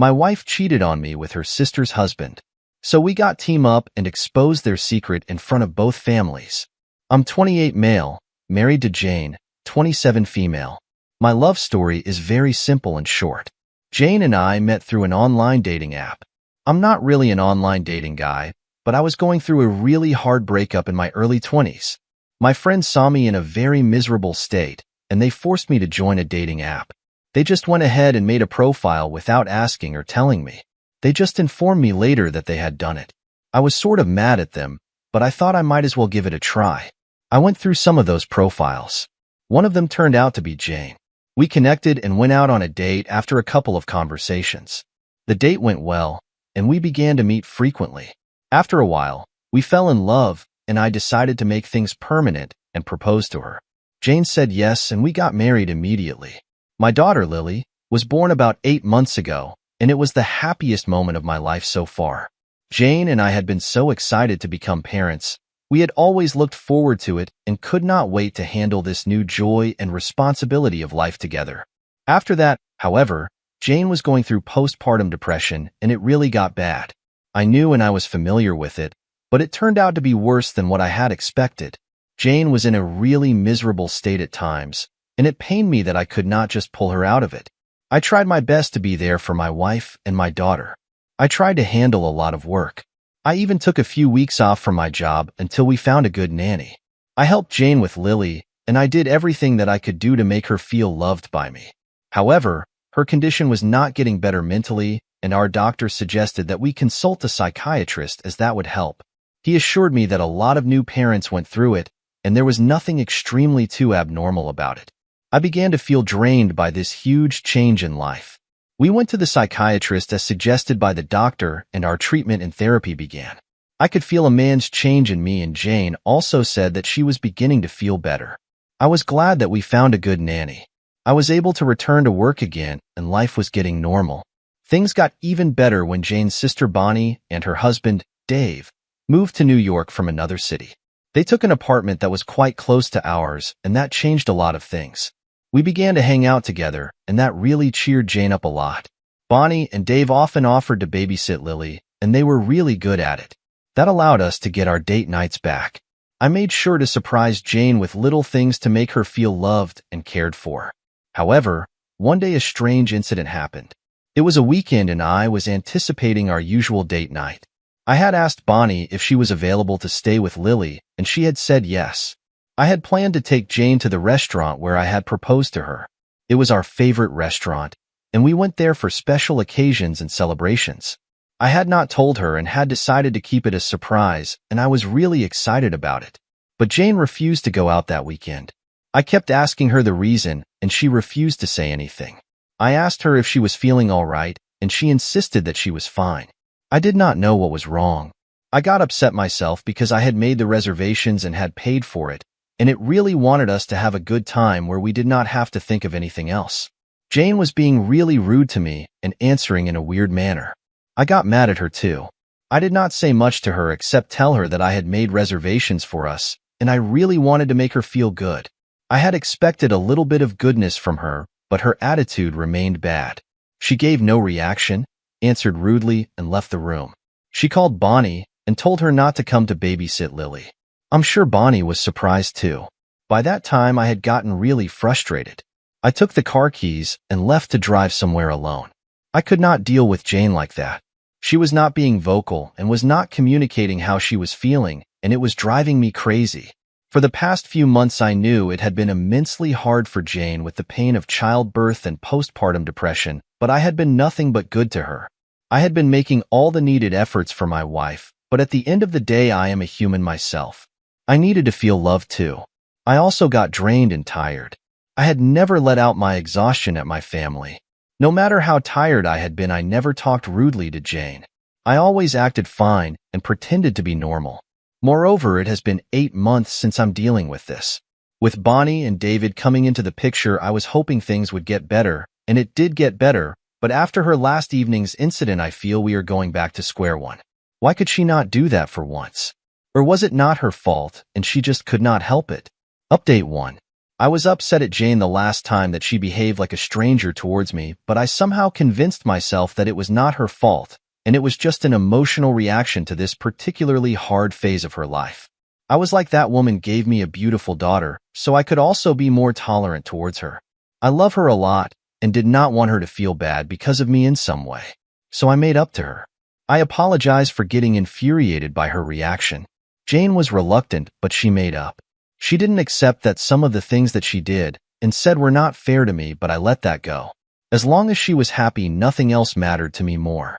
My wife cheated on me with her sister's husband. So we got team up and exposed their secret in front of both families. I'm 28 male, married to Jane, 27 female. My love story is very simple and short. Jane and I met through an online dating app. I'm not really an online dating guy, but I was going through a really hard breakup in my early 20s. My friends saw me in a very miserable state, and they forced me to join a dating app. They just went ahead and made a profile without asking or telling me. They just informed me later that they had done it. I was sort of mad at them, but I thought I might as well give it a try. I went through some of those profiles. One of them turned out to be Jane. We connected and went out on a date after a couple of conversations. The date went well, and we began to meet frequently. After a while, we fell in love, and I decided to make things permanent and propose to her. Jane said yes, and we got married immediately. My daughter, Lily, was born about 8 months ago, and it was the happiest moment of my life so far. Jane and I had been so excited to become parents. We had always looked forward to it and could not wait to handle this new joy and responsibility of life together. After that, however, Jane was going through postpartum depression, and it really got bad. I knew and I was familiar with it, but it turned out to be worse than what I had expected. Jane was in a really miserable state at times, and it pained me that I could not just pull her out of it. I tried my best to be there for my wife and my daughter. I tried to handle a lot of work. I even took a few weeks off from my job until we found a good nanny. I helped Jane with Lily, and I did everything that I could do to make her feel loved by me. However, her condition was not getting better mentally, and our doctor suggested that we consult a psychiatrist as that would help. He assured me that a lot of new parents went through it, and there was nothing extremely too abnormal about it. I began to feel drained by this huge change in life. We went to the psychiatrist as suggested by the doctor, and our treatment and therapy began. I could feel a man's change in me, and Jane also said that she was beginning to feel better. I was glad that we found a good nanny. I was able to return to work again, and life was getting normal. Things got even better when Jane's sister Bonnie and her husband, Dave, moved to New York from another city. They took an apartment that was quite close to ours, and that changed a lot of things. We began to hang out together, and that really cheered Jane up a lot. Bonnie and Dave often offered to babysit Lily, and they were really good at it. That allowed us to get our date nights back. I made sure to surprise Jane with little things to make her feel loved and cared for. However, one day a strange incident happened. It was a weekend and I was anticipating our usual date night. I had asked Bonnie if she was available to stay with Lily, and she had said yes. I had planned to take Jane to the restaurant where I had proposed to her. It was our favorite restaurant, and we went there for special occasions and celebrations. I had not told her and had decided to keep it a surprise, and I was really excited about it. But Jane refused to go out that weekend. I kept asking her the reason, and she refused to say anything. I asked her if she was feeling all right, and she insisted that she was fine. I did not know what was wrong. I got upset myself because I had made the reservations and had paid for it, and it really wanted us to have a good time where we did not have to think of anything else. Jane was being really rude to me and answering in a weird manner. I got mad at her too. I did not say much to her except tell her that I had made reservations for us, and I really wanted to make her feel good. I had expected a little bit of goodness from her, but her attitude remained bad. She gave no reaction, answered rudely, and left the room. She called Bonnie and told her not to come to babysit Lily. I'm sure Bonnie was surprised too. By that time, I had gotten really frustrated. I took the car keys and left to drive somewhere alone. I could not deal with Jane like that. She was not being vocal and was not communicating how she was feeling, and it was driving me crazy. For the past few months, I knew it had been immensely hard for Jane with the pain of childbirth and postpartum depression, but I had been nothing but good to her. I had been making all the needed efforts for my wife, but at the end of the day, I am a human myself. I needed to feel loved too. I also got drained and tired. I had never let out my exhaustion at my family. No matter how tired I had been, I never talked rudely to Jane. I always acted fine and pretended to be normal. Moreover, it has been 8 months since I'm dealing with this. With Bonnie and David coming into the picture, I was hoping things would get better, and it did get better, but after her last evening's incident, I feel we are going back to square one. Why could she not do that for once? Or was it not her fault, and she just could not help it? Update 1. I was upset at Jane the last time that she behaved like a stranger towards me, but I somehow convinced myself that it was not her fault, and it was just an emotional reaction to this particularly hard phase of her life. I was like, that woman gave me a beautiful daughter, so I could also be more tolerant towards her. I love her a lot and did not want her to feel bad because of me in some way. So I made up to her. I apologized for getting infuriated by her reaction. Jane was reluctant, but she made up. She didn't accept that some of the things that she did and said were not fair to me, but I let that go. As long as she was happy, nothing else mattered to me more.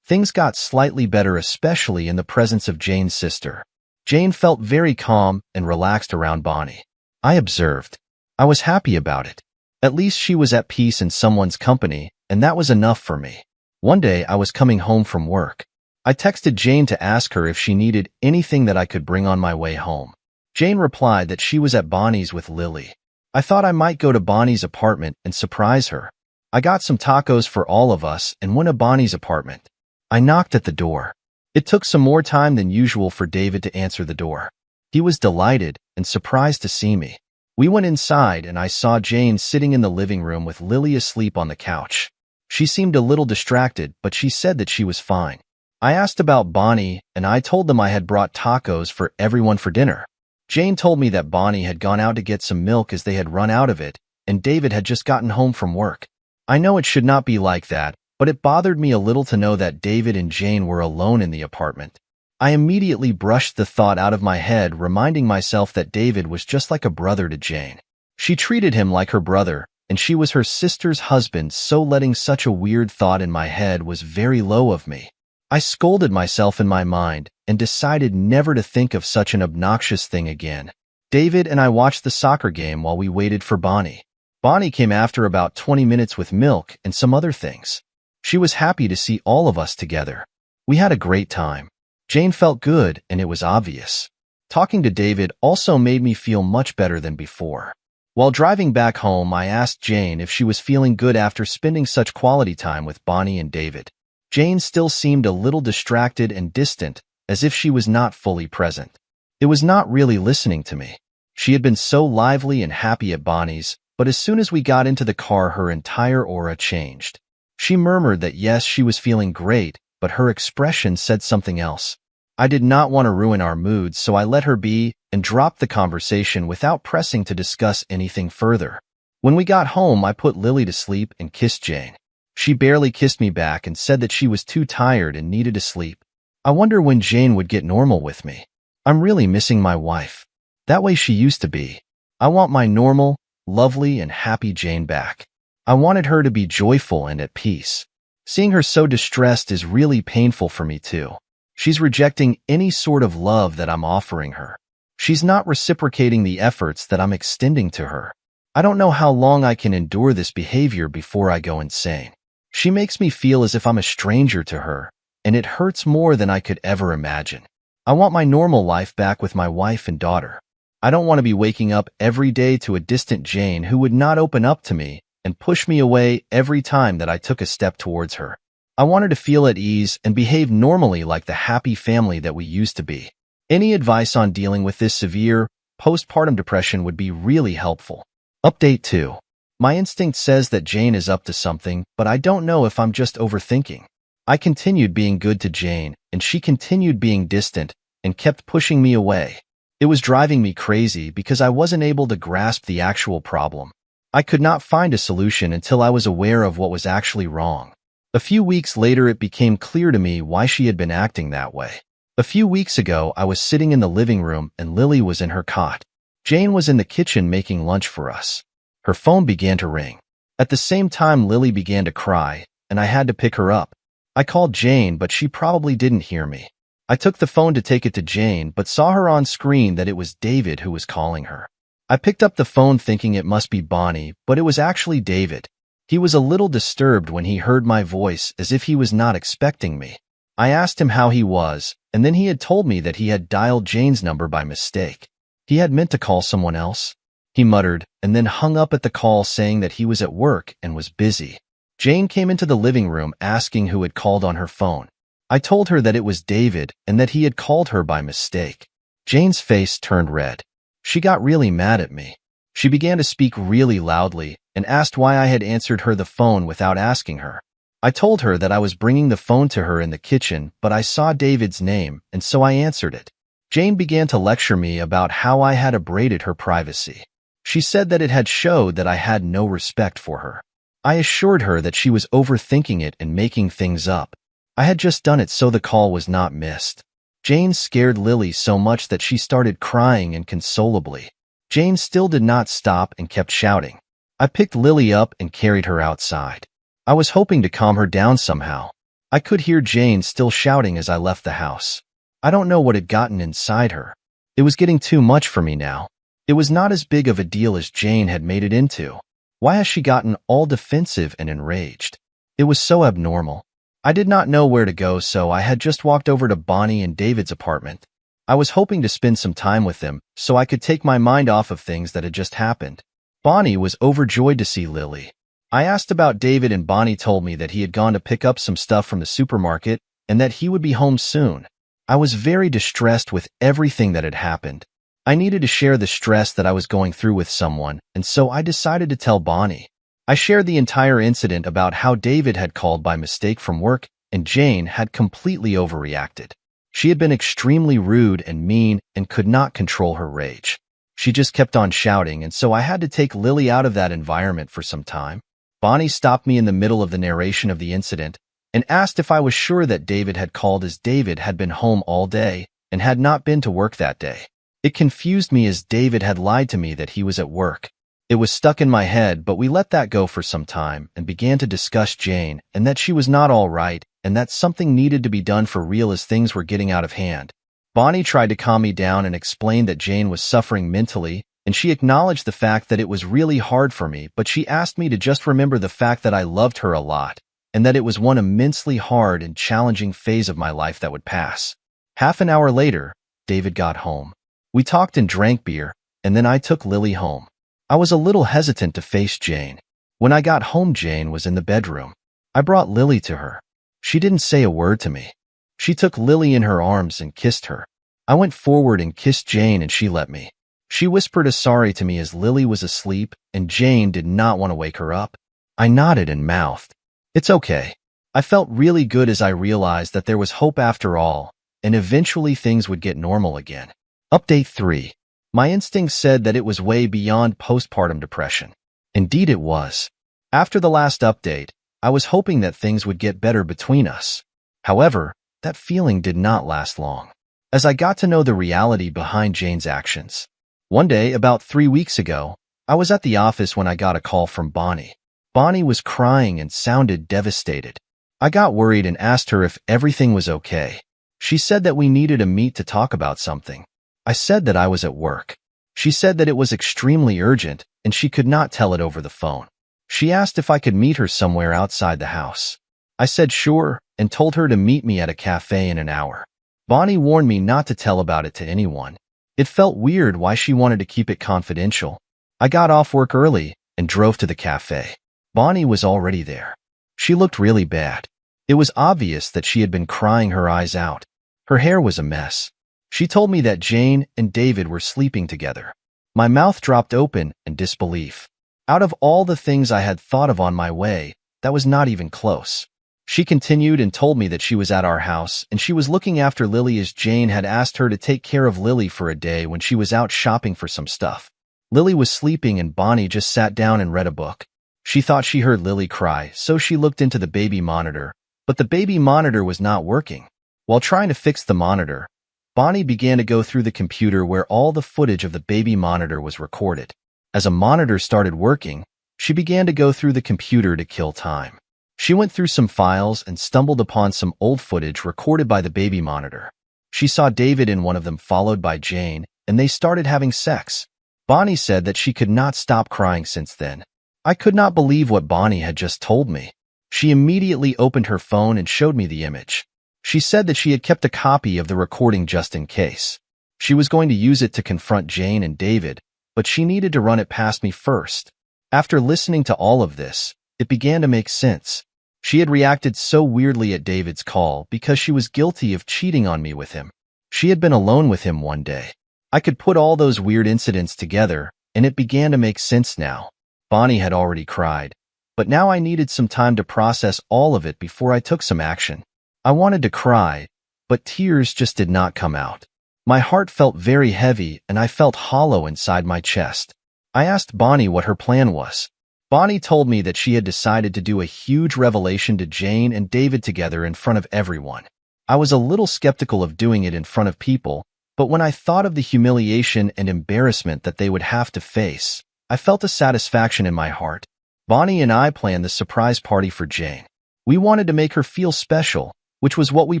Things got slightly better, especially in the presence of Jane's sister. Jane felt very calm and relaxed around Bonnie. I observed. I was happy about it. At least she was at peace in someone's company, and that was enough for me. One day I was coming home from work. I texted Jane to ask her if she needed anything that I could bring on my way home. Jane replied that she was at Bonnie's with Lily. I thought I might go to Bonnie's apartment and surprise her. I got some tacos for all of us and went to Bonnie's apartment. I knocked at the door. It took some more time than usual for David to answer the door. He was delighted and surprised to see me. We went inside and I saw Jane sitting in the living room with Lily asleep on the couch. She seemed a little distracted, but she said that she was fine. I asked about Bonnie and I told them I had brought tacos for everyone for dinner. Jane told me that Bonnie had gone out to get some milk as they had run out of it, and David had just gotten home from work. I know it should not be like that, but it bothered me a little to know that David and Jane were alone in the apartment. I immediately brushed the thought out of my head, reminding myself that David was just like a brother to Jane. She treated him like her brother, and she was her sister's husband, so letting such a weird thought in my head was very low of me. I scolded myself in my mind and decided never to think of such an obnoxious thing again. David and I watched the soccer game while we waited for Bonnie. Bonnie came after about 20 minutes with milk and some other things. She was happy to see all of us together. We had a great time. Jane felt good, and it was obvious. Talking to David also made me feel much better than before. While driving back home, I asked Jane if she was feeling good after spending such quality time with Bonnie and David. Jane still seemed a little distracted and distant, as if she was not fully present. It was not really listening to me. She had been so lively and happy at Bonnie's, but as soon as we got into the car, her entire aura changed. She murmured that yes, she was feeling great, but her expression said something else. I did not want to ruin our mood, so I let her be and dropped the conversation without pressing to discuss anything further. When we got home, I put Lily to sleep and kissed Jane. She barely kissed me back and said that she was too tired and needed to sleep. I wonder when Jane would get normal with me. I'm really missing my wife. That way she used to be. I want my normal, lovely, and happy Jane back. I wanted her to be joyful and at peace. Seeing her so distressed is really painful for me too. She's rejecting any sort of love that I'm offering her. She's not reciprocating the efforts that I'm extending to her. I don't know how long I can endure this behavior before I go insane. She makes me feel as if I'm a stranger to her, and it hurts more than I could ever imagine. I want my normal life back with my wife and daughter. I don't want to be waking up every day to a distant Jane who would not open up to me and push me away every time that I took a step towards her. I want her to feel at ease and behave normally like the happy family that we used to be. Any advice on dealing with this severe postpartum depression would be really helpful. Update 2. My instinct says that Jane is up to something, but I don't know if I'm just overthinking. I continued being good to Jane, and she continued being distant and kept pushing me away. It was driving me crazy because I wasn't able to grasp the actual problem. I could not find a solution until I was aware of what was actually wrong. A few weeks later, it became clear to me why she had been acting that way. A few weeks ago, I was sitting in the living room and Lily was in her cot. Jane was in the kitchen making lunch for us. Her phone began to ring. At the same time, Lily began to cry, and I had to pick her up. I called Jane, but she probably didn't hear me. I took the phone to take it to Jane, but saw her on screen that it was David who was calling her. I picked up the phone thinking it must be Bonnie, but it was actually David. He was a little disturbed when he heard my voice, as if he was not expecting me. I asked him how he was, and then he had told me that he had dialed Jane's number by mistake. He had meant to call someone else. He muttered, and then hung up at the call saying that he was at work and was busy. Jane came into the living room asking who had called on her phone. I told her that it was David and that he had called her by mistake. Jane's face turned red. She got really mad at me. She began to speak really loudly and asked why I had answered her the phone without asking her. I told her that I was bringing the phone to her in the kitchen, but I saw David's name, and so I answered it. Jane began to lecture me about how I had abraded her privacy. She said that it had showed that I had no respect for her. I assured her that she was overthinking it and making things up. I had just done it so the call was not missed. Jane scared Lily so much that she started crying inconsolably. Jane still did not stop and kept shouting. I picked Lily up and carried her outside. I was hoping to calm her down somehow. I could hear Jane still shouting as I left the house. I don't know what had gotten inside her. It was getting too much for me now. It was not as big of a deal as Jane had made it into. Why has she gotten all defensive and enraged? It was so abnormal. I did not know where to go, so I had just walked over to Bonnie and David's apartment. I was hoping to spend some time with them so I could take my mind off of things that had just happened. Bonnie was overjoyed to see Lily. I asked about David and Bonnie told me that he had gone to pick up some stuff from the supermarket and that he would be home soon. I was very distressed with everything that had happened. I needed to share the stress that I was going through with someone, and so I decided to tell Bonnie. I shared the entire incident about how David had called by mistake from work and Jane had completely overreacted. She had been extremely rude and mean and could not control her rage. She just kept on shouting, and so I had to take Lily out of that environment for some time. Bonnie stopped me in the middle of the narration of the incident and asked if I was sure that David had called, as David had been home all day and had not been to work that day. It confused me as David had lied to me that he was at work. It was stuck in my head, but we let that go for some time and began to discuss Jane and that she was not all right and that something needed to be done for real as things were getting out of hand. Bonnie tried to calm me down and explained that Jane was suffering mentally, and she acknowledged the fact that it was really hard for me, but she asked me to just remember the fact that I loved her a lot and that it was one immensely hard and challenging phase of my life that would pass. Half an hour later, David got home. We talked and drank beer, and then I took Lily home. I was a little hesitant to face Jane. When I got home, Jane was in the bedroom. I brought Lily to her. She didn't say a word to me. She took Lily in her arms and kissed her. I went forward and kissed Jane, and she let me. She whispered a sorry to me as Lily was asleep, and Jane did not want to wake her up. I nodded and mouthed, "It's okay." I felt really good as I realized that there was hope after all, and eventually things would get normal again. Update 3. My instincts said that it was way beyond postpartum depression. Indeed it was. After the last update, I was hoping that things would get better between us. However, that feeling did not last long, as I got to know the reality behind Jane's actions. One day, about 3 weeks ago, I was at the office when I got a call from Bonnie. Bonnie was crying and sounded devastated. I got worried and asked her if everything was okay. She said that we needed to meet to talk about something. I said that I was at work. She said that it was extremely urgent and she could not tell it over the phone. She asked if I could meet her somewhere outside the house. I said sure and told her to meet me at a cafe in an hour. Bonnie warned me not to tell about it to anyone. It felt weird why she wanted to keep it confidential. I got off work early and drove to the cafe. Bonnie was already there. She looked really bad. It was obvious that she had been crying her eyes out. Her hair was a mess. She told me that Jane and David were sleeping together. My mouth dropped open in disbelief. Out of all the things I had thought of on my way, that was not even close. She continued and told me that she was at our house and she was looking after Lily as Jane had asked her to take care of Lily for a day when she was out shopping for some stuff. Lily was sleeping and Bonnie just sat down and read a book. She thought she heard Lily cry, so she looked into the baby monitor, but the baby monitor was not working. While trying to fix the monitor, Bonnie began to go through the computer where all the footage of the baby monitor was recorded. As a monitor started working, she began to go through the computer to kill time. She went through some files and stumbled upon some old footage recorded by the baby monitor. She saw David in one of them followed by Jane, and they started having sex. Bonnie said that she could not stop crying since then. I could not believe what Bonnie had just told me. She immediately opened her phone and showed me the image. She said that she had kept a copy of the recording just in case. She was going to use it to confront Jane and David, but she needed to run it past me first. After listening to all of this, it began to make sense. She had reacted so weirdly at David's call because she was guilty of cheating on me with him. She had been alone with him one day. I could put all those weird incidents together, and it began to make sense now. Bonnie had already cried, but now I needed some time to process all of it before I took some action. I wanted to cry, but tears just did not come out. My heart felt very heavy and I felt hollow inside my chest. I asked Bonnie what her plan was. Bonnie told me that she had decided to do a huge revelation to Jane and David together in front of everyone. I was a little skeptical of doing it in front of people, but when I thought of the humiliation and embarrassment that they would have to face, I felt a satisfaction in my heart. Bonnie and I planned the surprise party for Jane. We wanted to make her feel special, which was what we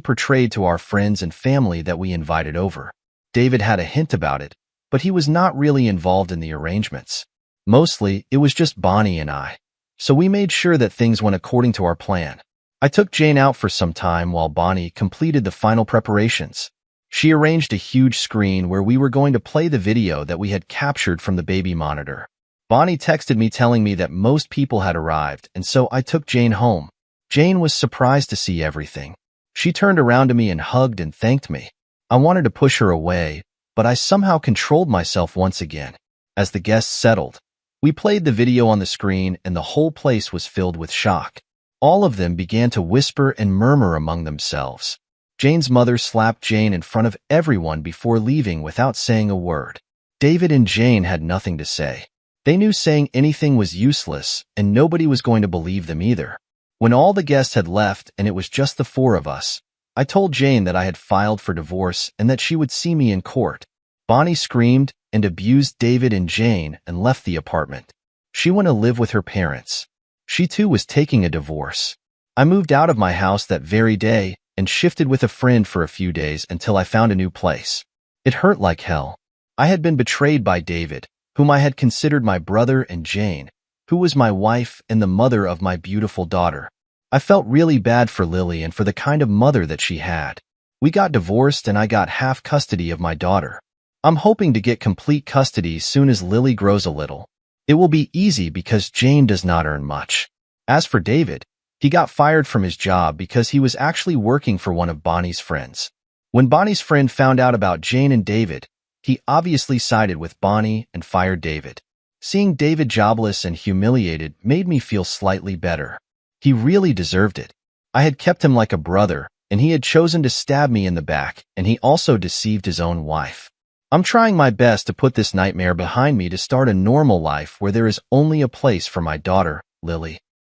portrayed to our friends and family that we invited over. David had a hint about it, but he was not really involved in the arrangements. Mostly, it was just Bonnie and I. So we made sure that things went according to our plan. I took Jane out for some time while Bonnie completed the final preparations. She arranged a huge screen where we were going to play the video that we had captured from the baby monitor. Bonnie texted me telling me that most people had arrived, and so I took Jane home. Jane was surprised to see everything. She turned around to me and hugged and thanked me. I wanted to push her away, but I somehow controlled myself once again. As the guests settled, we played the video on the screen and the whole place was filled with shock. All of them began to whisper and murmur among themselves. Jane's mother slapped Jane in front of everyone before leaving without saying a word. David and Jane had nothing to say. They knew saying anything was useless, and nobody was going to believe them either. When all the guests had left and it was just the four of us, I told Jane that I had filed for divorce and that she would see me in court. Bonnie screamed and abused David and Jane and left the apartment. She went to live with her parents. She too was taking a divorce. I moved out of my house that very day and shifted with a friend for a few days until I found a new place. It hurt like hell. I had been betrayed by David, whom I had considered my brother, and Jane, who was my wife and the mother of my beautiful daughter. I felt really bad for Lily and for the kind of mother that she had. We got divorced and I got half custody of my daughter. I'm hoping to get complete custody soon as Lily grows a little. It will be easy because Jane does not earn much. As for David, he got fired from his job because he was actually working for one of Bonnie's friends. When Bonnie's friend found out about Jane and David, he obviously sided with Bonnie and fired David. Seeing David jobless and humiliated made me feel slightly better. He really deserved it. I had kept him like a brother, and he had chosen to stab me in the back, and he also deceived his own wife. I'm trying my best to put this nightmare behind me to start a normal life where there is only a place for my daughter, Lily.